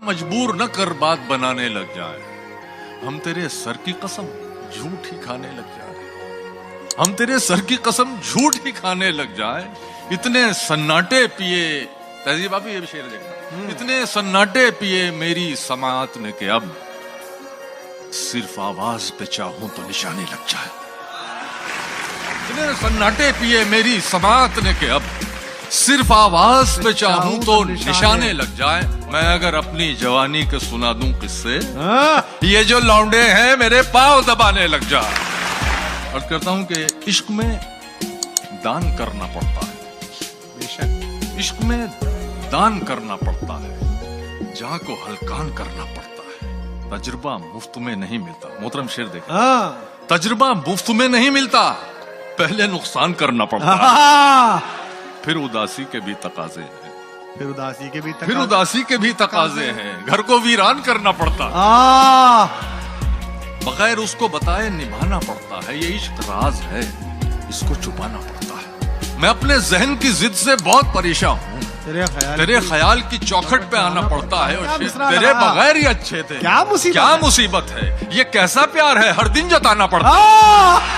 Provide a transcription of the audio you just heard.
मजबूर न कर बात बनाने लग जाए, हम तेरे सर की कसम झूठ ही खाने लग जाए, हम तेरे सर की कसम झूठ ही खाने लग जाए। इतने सन्नाटे पिए, तहजीब आप ये शेर देखना, इतने सन्नाटे पिए मेरी समात ने के अब सिर्फ आवाज पे चाहूं तो निशाने लग जाए। इतने सन्नाटे पिए मेरी समात ने के अब सिर्फ आवाज पे चाहूं तो निशाने लग जाए। मैं अगर अपनी जवानी के सुना दूं किससे, ये जो लौंडे हैं मेरे पांव दबाने लग जाए। अर्ज करता हूं कि इश्क में दान करना पड़ता है, बेशक इश्क में दान करना पड़ता है, जहां को हल्कान करना पड़ता है। तजुर्बा मुफ्त में नहीं मिलता। मोहतरम शेर देखा, तजुर्बा मुफ्त में नहीं मिलता, पहले नुकसान करना पड़ता है। फिर उदासी के भी तकाजे हैं, फिर उदासी के भी तकाजे हैं। घर को वीरान करना पड़ता है, बगैर उसको बताए निभाना पड़ता है। ये इश्क राज है, इसको छुपाना पड़ता है। मैं अपने जहन की जिद से बहुत परेशान हूँ, तेरे ख्याल की चौखट पे आना पड़ता है। और तेरे बगैर ही अच्छे थे, क्या मुसीबत है, ये कैसा प्यार है, हर दिन जताना पड़ता है।